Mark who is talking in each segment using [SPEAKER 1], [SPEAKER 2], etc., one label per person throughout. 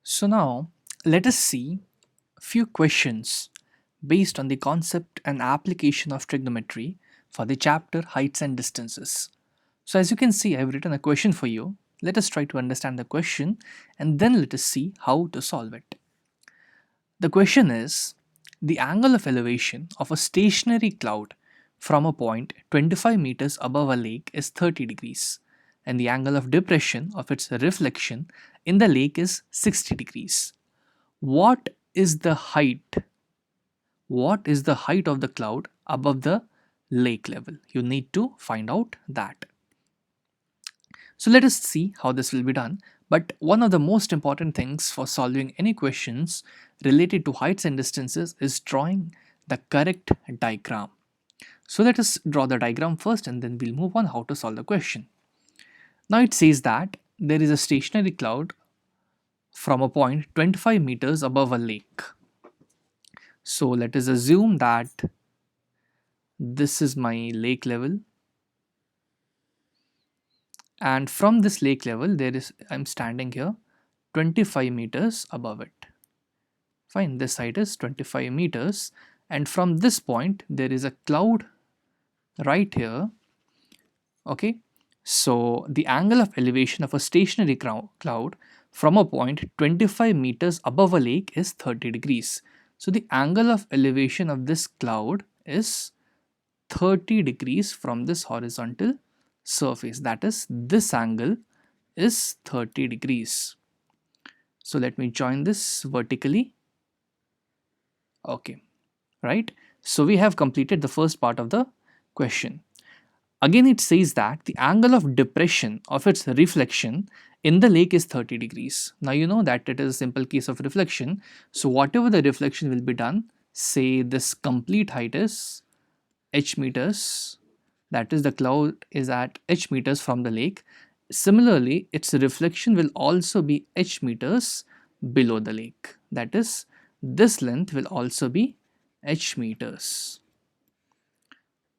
[SPEAKER 1] So now let us see few questions based on the concept and application of trigonometry for the chapter heights and distances. So as you can see, I've written a question for you. Let us try to understand the question and then let us see how to solve it. The question is, the angle of elevation of a stationary cloud from a point 25 meters above a lake is 30 degrees and the angle of depression of its reflection in the lake is 60 degrees. What is the height? What is the height of the cloud above the lake level? You need to find out that. So let us see how this will be done. But one of the most important things for solving any questions related to heights and distances is drawing the correct diagram. So let us draw the diagram first and then we'll move on how to solve the question. Now it says that there is a stationary cloud from a point 25 meters above a lake. So let us assume that this is my lake level, and from this lake level I'm standing here 25 meters above it. Fine, this height is 25 meters, and from this point there is a cloud right here. Okay, so the angle of elevation of a stationary cloud from a point 25 meters above a lake is 30 degrees. So the angle of elevation of this cloud is 30 degrees from this horizontal surface, that is, this angle is 30 degrees. So let me join this vertically. Okay, right? So we have completed the first part of the question. Again, it says that the angle of depression of its reflection in the lake is 30 degrees. Now you know that it is a simple case of reflection. So whatever the reflection will be done, say this complete height is h meters, that is, the cloud is at h meters from the lake. Similarly, its reflection will also be h meters below the lake. That is, this length will also be h meters.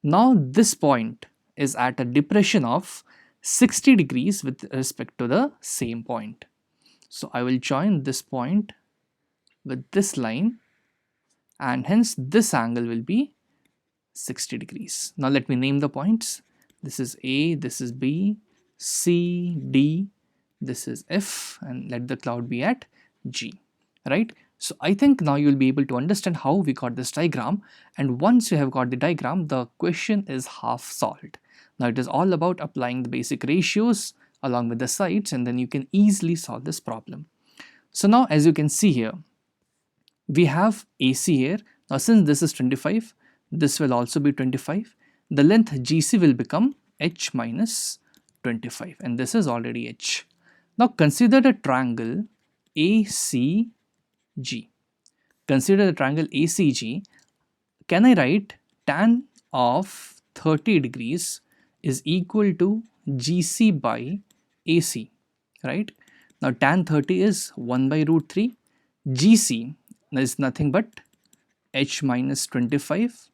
[SPEAKER 1] Now this point is at a depression of 60 degrees with respect to the same point. So I will join this point with this line, and hence this angle will be 60 degrees. Now let me name the points. This is A, this is B, C, D, this is F, and let the cloud be at G, right? So I think now you will be able to understand how we got this diagram, and once you have got the diagram, the question is half solved. Now it is all about applying the basic ratios along with the sides, and then you can easily solve this problem. So now as you can see here, we have AC here. Now since this is 25, this will also be 25. The length GC will become h minus 25, and this is already h. Now consider the triangle ACG. Consider the triangle ACG. Can I write tan of 30 degrees is equal to GC by AC, right? Now tan 30 is 1 by root 3. GC is nothing but h minus 25,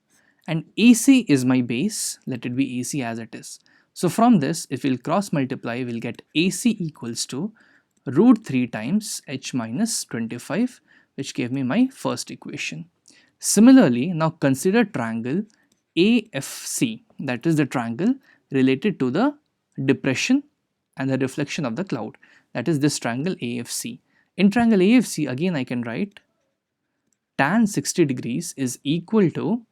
[SPEAKER 1] and AC is my base. Let it be AC as it is. So from this, if we'll cross multiply, we'll get AC equals to root 3 times h minus 25, which gave me my first equation. Similarly, now consider triangle AFC, that is the triangle related to the depression and the reflection of the cloud, that is this triangle AFC. In triangle AFC, again I can write tan 60 degrees is equal to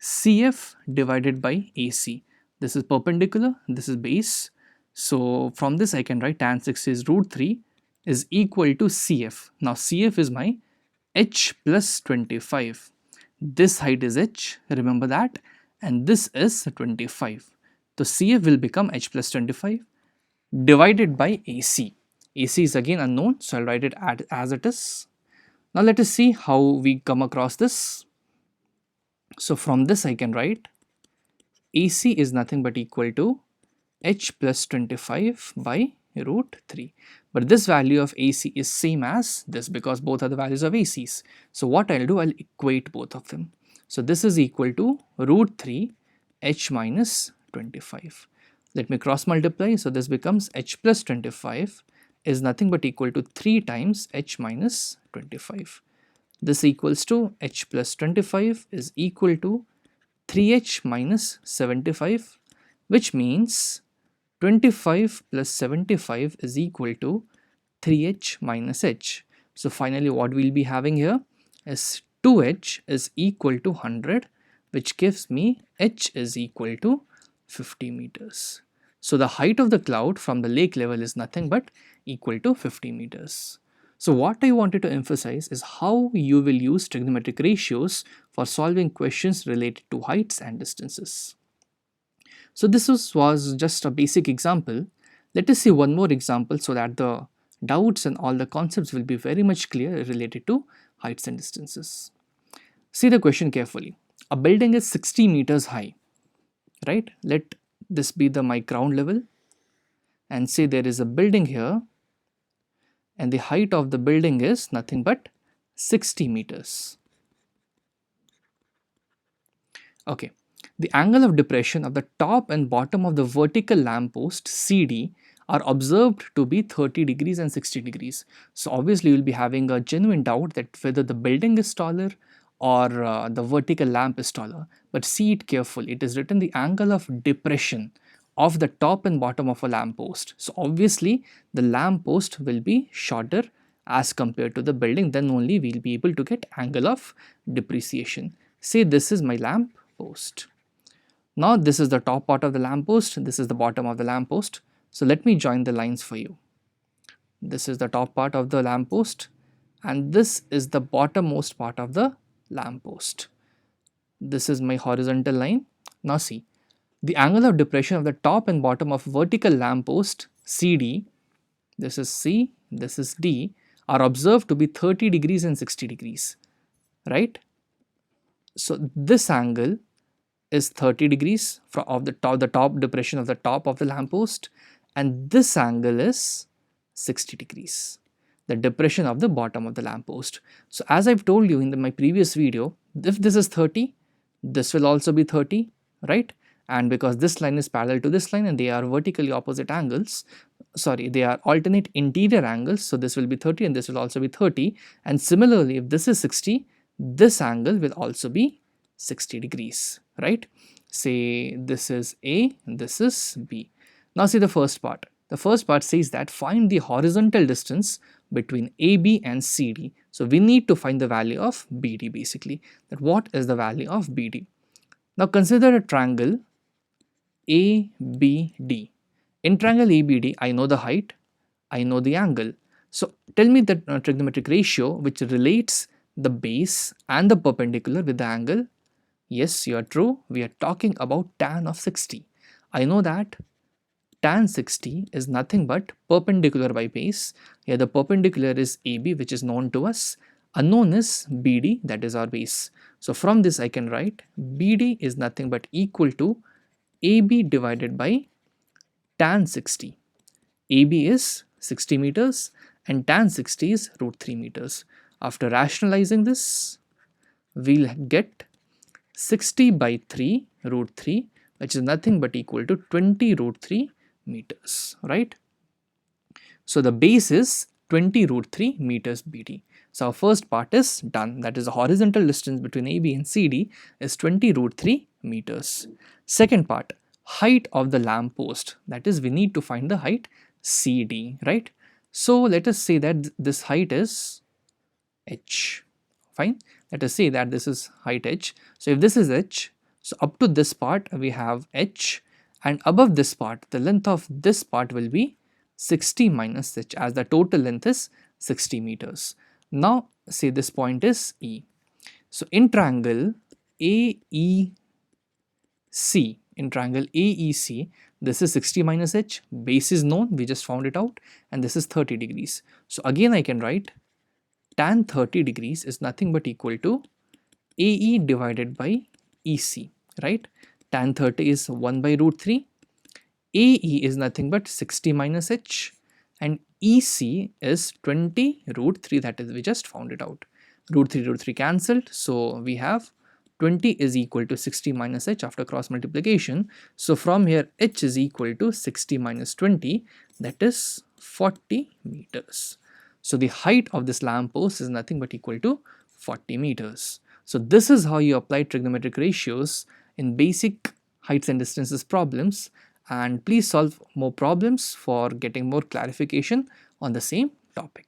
[SPEAKER 1] CF divided by AC. This is perpendicular, this is base. So from this I can write tan 60 is root 3 is equal to CF. Now CF is my h plus 25. This height is h, remember that, and this is 25. So CF will become h plus 25 divided by AC. AC is again unknown, so I'll write it as it is. Now let us see how we come across this. So from this I can write AC is nothing but equal to h plus 25 by root 3. But this value of AC is same as this because both are the values of ACs. So what I'll do, I'll equate both of them. So this is equal to root 3 h minus 25. Let me cross multiply. So this becomes h plus 25 is nothing but equal to 3 times h minus 25. This equals to h plus 25 is equal to 3h minus 75, which means 25 plus 75 is equal to 3h minus h. So finally what we'll be having here is 2h is equal to 100, which gives me h is equal to 50 meters. So the height of the cloud from the lake level is nothing but equal to 50 meters. So what I wanted to emphasize is how you will use trigonometric ratios for solving questions related to heights and distances. So this was just a basic example. Let us see one more example so that the doubts and all the concepts will be very much clear related to heights and distances. See the question carefully. A building is 60 meters high, right? Let this be my ground level, and say there is a building here and the height of the building is nothing but 60 meters. Okay. The angle of depression of the top and bottom of the vertical lamppost CD are observed to be 30 degrees and 60 degrees. So obviously you will be having a genuine doubt that whether the building is taller or the vertical lamp is taller. But see it carefully. It is written the angle of depression of the top and bottom of a lamppost. So obviously the lamppost will be shorter as compared to the building. Then only we will be able to get angle of depreciation. Say this is my lamp post. Now this is the top part of the lamppost, this is the bottom of the lamppost. So let me join the lines for you. This is the top part of the lamppost and this is the bottommost part of the lamppost. This is my horizontal line. Now see, the angle of depression of the top and bottom of vertical lamppost CD, this is C, this is D, are observed to be 30 degrees and 60 degrees, right? So this angle is 30 degrees of the top depression of the top of the lamppost, and this angle is 60 degrees, the depression of the bottom of the lamppost. So as I've told you in my previous video, if this is 30, this will also be 30, right? And because this line is parallel to this line and they are vertically opposite angles, sorry, they are alternate interior angles, so this will be 30 and this will also be 30. And similarly, if this is 60, this angle will also be 60 degrees, right? Say this is A and this is B. Now see the first part. The first part says that find the horizontal distance between AB and CD. So we need to find the value of BD basically. That what is the value of BD? Now consider a triangle ABD. In triangle ABD, I know the height, I know the angle. So tell me the trigonometric ratio which relates the base and the perpendicular with the angle. Yes, you are true. We are talking about tan of 60. I know that tan 60 is nothing but perpendicular by base. Here the perpendicular is AB, which is known to us. Unknown is BD, that is our base. So from this I can write BD is nothing but equal to AB divided by tan 60. AB is 60 meters and tan 60 is root 3 meters. After rationalizing this, we'll get 60 by 3 root 3, which is nothing but equal to 20 root 3 meters, right? So the base is 20 root 3 meters BD. So our first part is done, that is the horizontal distance between AB and CD is 20 root 3 meters. Second part, height of the lamp post, that is we need to find the height CD, right? So let us say that this height is H, fine. Let us say that this is height H. So if this is H, so up to this part we have H, and above this part the length of this part will be 60 minus H, as the total length is 60 meters. Now say this point is E. So in triangle AEC, this is 60 minus H, base is known, we just found it out, and this is 30 degrees. So again I can write tan 30 degrees is nothing but equal to AE divided by EC, right? Tan 30 is 1 by root 3, AE is nothing but 60 minus H, and EC is 20 root 3, that is we just found it out. Root 3 cancelled, so we have 20 is equal to 60 minus H after cross multiplication. So from here H is equal to 60 minus 20, that is 40 meters. So the height of this lamp post is nothing but equal to 40 meters. So this is how you apply trigonometric ratios in basic heights and distances problems, and please solve more problems for getting more clarification on the same topic.